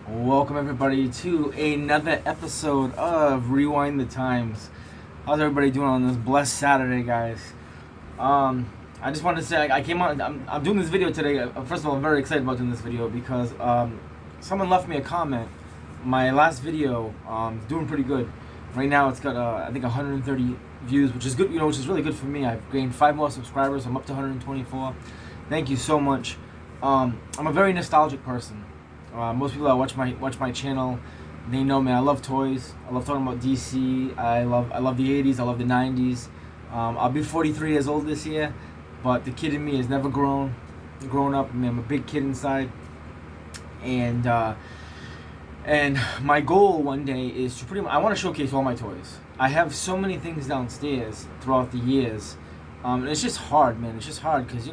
Welcome everybody to another episode of Rewind the Times. How's everybody doing on this blessed Saturday, guys? I just wanted to say I came on. I'm doing this video today. First of all, I'm very excited about doing this video because someone left me a comment. My last video is doing pretty good. Right now, it's got I think 130 views, which is good. Which is really good for me. I've gained 5 more subscribers. I'm up to 124. Thank you so much. I'm a very nostalgic person. Most people that watch my channel, they know me. I love toys. I love talking about DC. I love the 80s. I love the 90s. I'll be 43 years old this year, but the kid in me has never grown up. I mean, I'm a big kid inside, and my goal one day is to I want to showcase all my toys. I have so many things downstairs throughout the years. And it's just hard, man. It's just hard because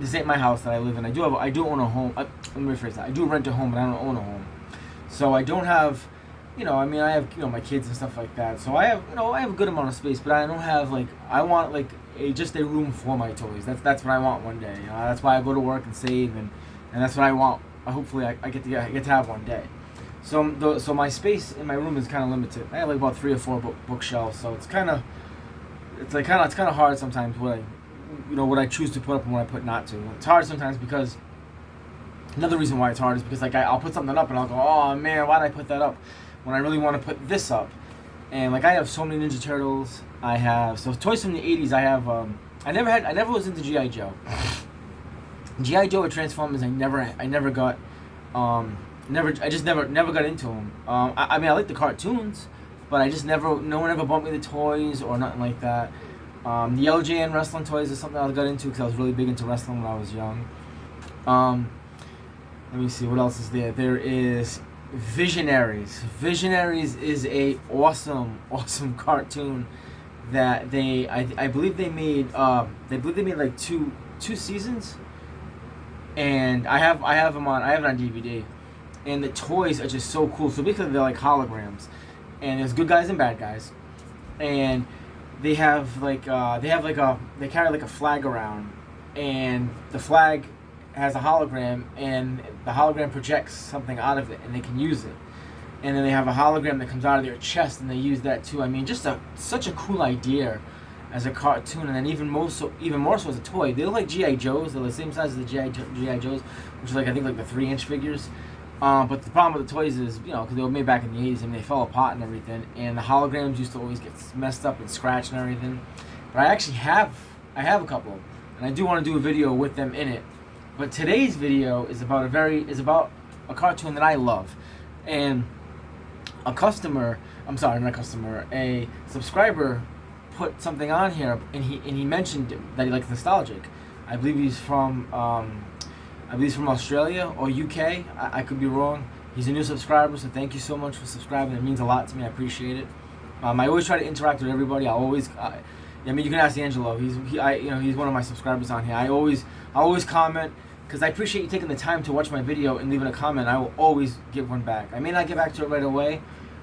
this ain't my house that I live in. I do own a home. Let me rephrase that. I do rent a home, but I don't own a home. So I don't have, I have my kids and stuff like that. So I have a good amount of space, but I don't have I want just a room for my toys. That's what I want one day. That's why I go to work and save, and that's what I want. Hopefully I get to have one day. So my space in my room is kind of limited. I have about 3 or 4 bookshelves, so it's kind of hard sometimes what I choose to put up and what I put not to. It's hard sometimes because another reason why it's hard is because I'll put something up and I'll go, oh man, why did I put that up when I really want to put this up? And I have so many Ninja Turtles. I have toys from the 80s. I have I never was into G.I. Joe. G.I. Joe or Transformers I never got into them. I like the cartoons, but no one ever bought me the toys or nothing like that. The LJN wrestling toys is something I got into because I was really big into wrestling when I was young. Let me see, what else is there? There is Visionaries. Visionaries is a awesome cartoon that I believe they made like two seasons, and I have it on DVD, and the toys are just so cool. So basically they're like holograms, and there's good guys and bad guys, and they have they carry a flag around, and the flag has a hologram, and the hologram projects something out of it, and they can use it. And then they have a hologram that comes out of their chest, and they use that too. I mean, just such a cool idea as a cartoon, and then even more so as a toy. They look like G.I. Joes. They're the same size as the G.I. Joes, which is I think the 3-inch figures. But the problem with the toys is, because they were made back in the 80s, and they fell apart and everything, and the holograms used to always get messed up and scratched and everything. But I actually have a couple, and I do want to do a video with them in it. But today's video is about a cartoon that I love, and a subscriber put something on here, and he mentioned that he likes nostalgic. I believe he's from Australia or UK. I could be wrong. He's a new subscriber, so thank you so much for subscribing. It means a lot to me. I appreciate it. I always try to interact with everybody. You can ask Angelo. He's one of my subscribers on here. I always comment because I appreciate you taking the time to watch my video and leaving a comment. I will always give one back. I may not get back to it right away,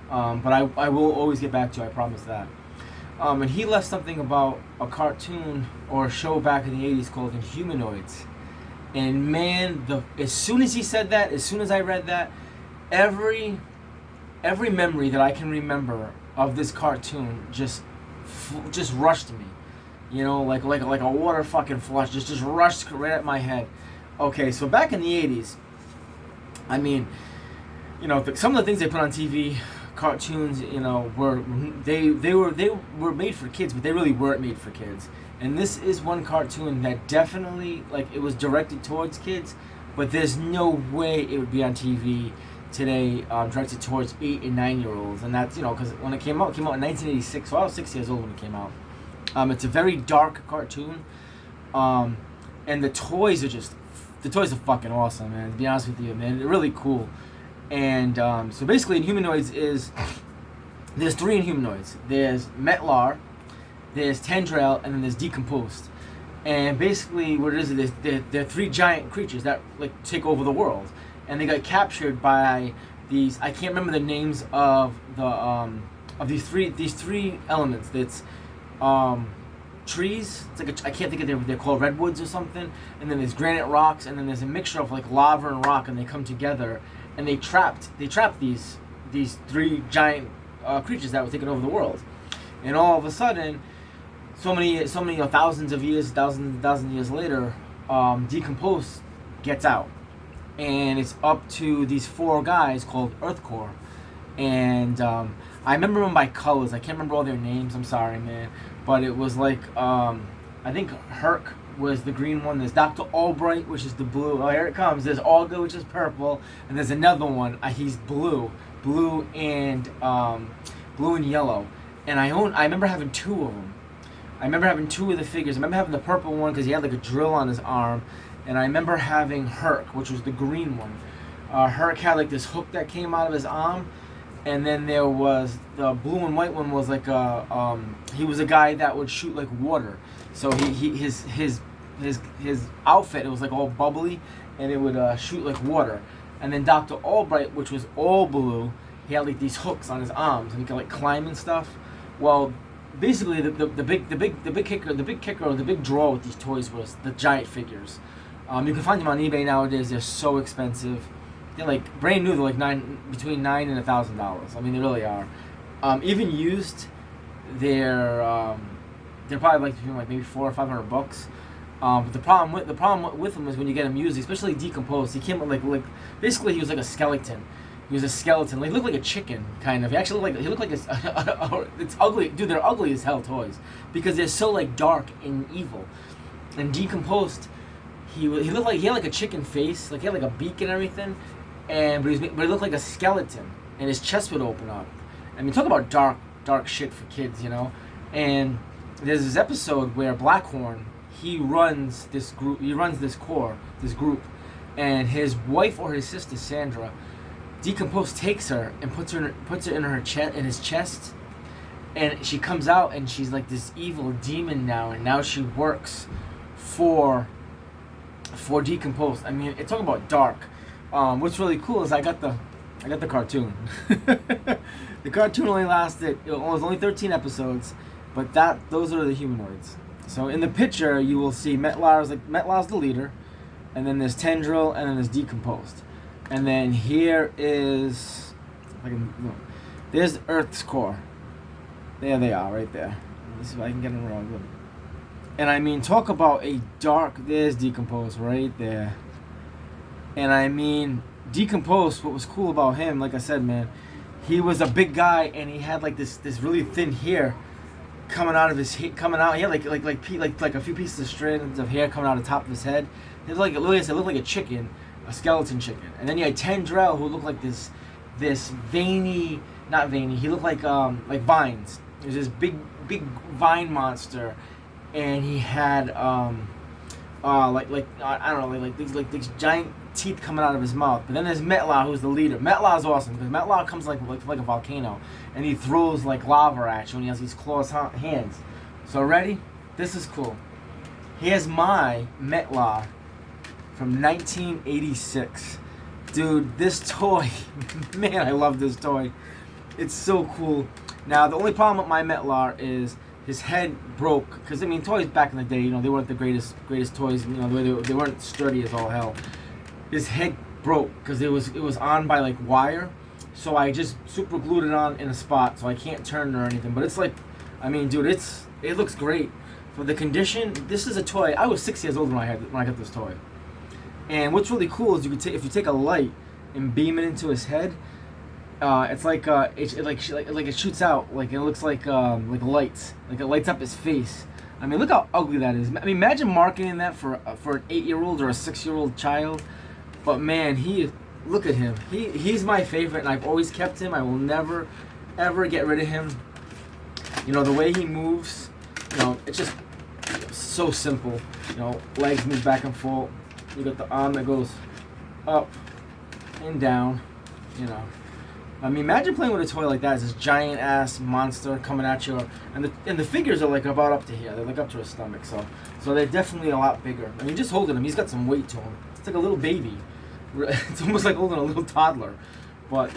but I will always get back to you. I promise that. And he left something about a cartoon or a show back in the 80s called Inhumanoids. And man, as soon as he said that, as soon as I read that, every memory that I can remember of this cartoon just rushed to me. Like a water fucking flush, just rushed right at my head. Okay, so back in the 80s, I mean, some of the things they put on TV, cartoons, were made for kids, but they really weren't made for kids. And this is one cartoon that definitely, it was directed towards kids, but there's no way it would be on TV today, directed towards 8 and 9-year-olds. And that's, because when it came out in 1986, so I was 6 years old when it came out. It's a very dark cartoon, and the toys are fucking awesome, man, to be honest with you, man. They're really cool. And so basically Inhumanoids there's 3 Inhumanoids. There's Metlar, there's Tendril, and then there's Decomposed. And basically what it is, they're 3 giant creatures that take over the world. And they got captured by these, I can't remember the names of these three elements. It's trees. It's I can't think of they're called redwoods or something. And then there's granite rocks, and then there's a mixture of lava and rock, and they come together, and they trapped these three giant creatures that were taking over the world. And all of a sudden, so many thousands of years, thousand years later, Decompose gets out, and it's up to these four guys called Earth Core. And I remember them by colors. I can't remember all their names. I'm sorry, man. But it was like I think Herc was the green one. There's Dr. Albright, which is the blue. Oh, here it comes. There's Olga, which is purple, and there's another one. He's blue and yellow. And I remember having two of them. I remember having two of the figures. I remember having the purple one because he had like a drill on his arm, and I remember having Herc, which was the green one. Herc had like this hook that came out of his arm, and then there was the blue and white one was like he was a guy that would shoot like water. So his outfit, it was like all bubbly, and it would shoot like water. And then Dr. Albright, which was all blue, he had like these hooks on his arms and he could like climb and stuff. Well, basically the big kicker, the big draw with these toys was the giant figures. You can find them on eBay nowadays. They're so expensive. They're like brand new. They're like between $9,000 and $1,000. I mean, they really are. Even used, they're probably like between like maybe $400 or $500. But the problem with them is when you get them used, especially Decomposed. He came with like basically he was like a skeleton. He was a skeleton. Like, he looked like a chicken, kind of. He actually looked like it's ugly, dude. They're ugly as hell toys because they're so like dark and evil. And Decomposed, he looked like he had like a chicken face, like he had like a beak and everything, but he looked like a skeleton, and his chest would open up. I mean, talk about dark shit for kids, you know. And there's this episode where Blackhorn, he runs this group, this group, and his wife or his sister Sandra, Decomposed takes her and puts her in his chest, and she comes out and she's like this evil demon now, and now she works for Decomposed. I mean, it's talking about dark. What's really cool is I got the cartoon. The cartoon only lasted. It was only 13 episodes, but those are the humanoids. So in the picture you will see Metlar's the leader, and then there's Tendril, and then there's Decomposed. And then here is, there's Earth's Core. There they are, right there. Let me see if I can get them wrong. And I mean, talk about a dark, there's Decomposed right there. And I mean, Decomposed, what was cool about him, like I said, man, he was a big guy, and he had like this really thin hair coming out of his head, he had like a few pieces of strands of hair coming out of the top of his head. He looked like a chicken. A skeleton chicken. And then you had Tendril, who looked like this veiny, not veiny, he looked like vines. He was this big vine monster, and he had I don't know, like these giant teeth coming out of his mouth. But then there's Metlar, who's the leader. Metlar's awesome because Metlar comes like a volcano, and he throws like lava at you, and he has these claws hands. So ready? This is cool. Here's my Metlar from 1986. Dude, this toy, man, I love this toy. It's so cool. Now, the only problem with my Metlar is his head broke. Because, I mean, toys back in the day, you know, they weren't the greatest toys. You know, they weren't sturdy as all hell. His head broke because it was on by, like, wire. So I just super glued it on in a spot so I can't turn it or anything. But it's like, I mean, dude, it looks great. For the condition, this is a toy. I was 6 years old when I got this toy. And what's really cool is if you take a light and beam it into his head, it's like it shoots out, like it looks like lights, like it lights up his face. I mean, look how ugly that is. I mean, imagine marketing that for an 8-year-old or a 6-year-old child. But man, look at him. He's my favorite, and I've always kept him. I will never ever get rid of him. You know, the way he moves, you know, it's just so simple. You know, legs move back and forth. You got the arm that goes up and down, you know. I mean, imagine playing with a toy like that. It's this giant ass monster coming at you, and the figures are like about up to here. They're like up to his stomach, so they're definitely a lot bigger. I mean, just holding him, he's got some weight to him. It's like a little baby. It's almost like holding a little toddler. But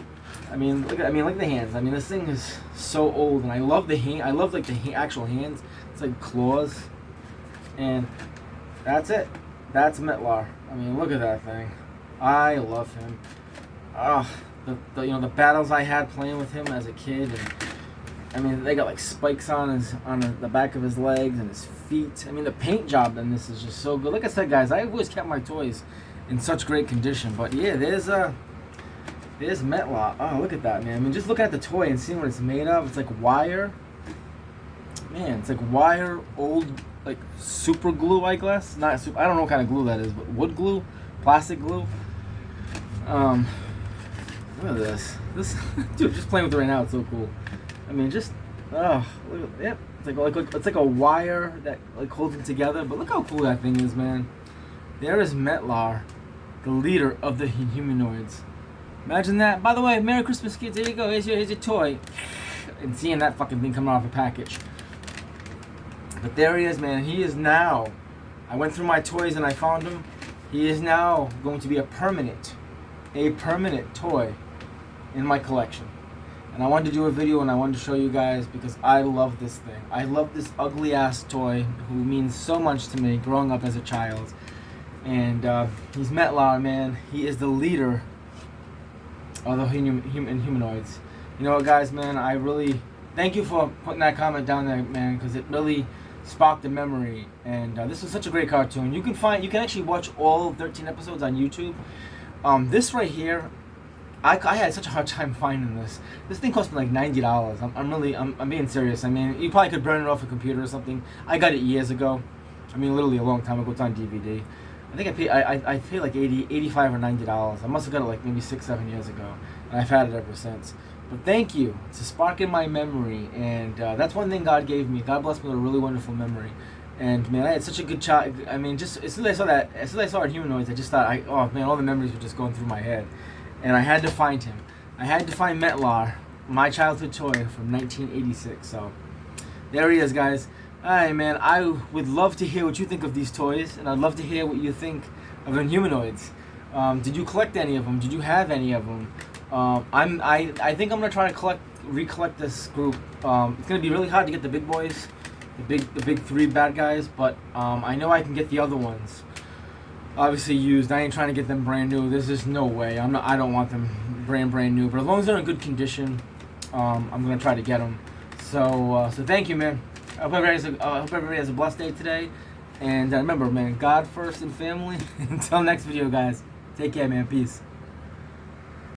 I mean, look at the hands. I mean, this thing is so old, and I love the hand. I love like the actual hands. It's like claws, and that's it. That's Metlar. I mean, look at that thing. I love him. the battles I had playing with him as a kid, and I mean they got like spikes on the back of his legs and his feet. I mean the paint job in this is just so good. Like I said, guys, I've always kept my toys in such great condition. But yeah, there's Metlaw. Oh, look at that, man. I mean, just look at the toy and seeing what it's made of. It's like wire. Man, it's like wire, old, like super glue, I guess. Not super. I don't know what kind of glue that is, but wood glue, plastic glue. Look at this. This dude, just playing with it right now. It's so cool. I mean, just look at, yep. It's like a wire that like holds it together. But look how cool that thing is, man. There is Metlar, the leader of the inhumanoids. Imagine that. By the way, Merry Christmas, kids. Here you go. Here's your toy. And seeing that fucking thing coming off a package. But there he is, man. He is now. I went through my toys and I found him. He is now going to be a permanent toy in my collection. And I wanted to do a video and I wanted to show you guys because I love this thing. I love this ugly ass toy who means so much to me growing up as a child. And he's Metlar, man. He is the leader of the inhumanoids. You know what, guys, man? I really thank you for putting that comment down there, man, because it really sparked a memory. And this was such a great cartoon. You can actually watch all 13 episodes on YouTube. This right here, I had such a hard time finding this. This thing cost me like $90. I'm being serious. I mean, you probably could burn it off a computer or something. I got it years ago. I mean, literally a long time ago. It's on DVD. I think I paid like $85 or $90. I must have got it like maybe 6-7 years ago, and I've had it ever since. But thank you. It's a spark in my memory, and that's one thing God gave me. God blessed me with a really wonderful memory. And man, I had such a good child. I mean, just as soon as I saw Inhumanoids, I just thought, oh man, all the memories were just going through my head, and I had to find him. I had to find Metlar, my childhood toy from 1986. So there he is, guys. Alright, man, I would love to hear what you think of these toys, and I'd love to hear what you think of Inhumanoids. Did you collect any of them? Did you have any of them? I think I'm gonna try to recollect this group. It's gonna be really hard to get the big boys, the big three bad guys, but I know I can get the other ones. Obviously used. I ain't trying to get them brand new. There's just no way. I don't want them brand new. But as long as they're in good condition, I'm gonna try to get them. So thank you, man. I hope everybody has a blessed day today. And remember, man, God first and family. Until next video, guys. Take care, man. Peace.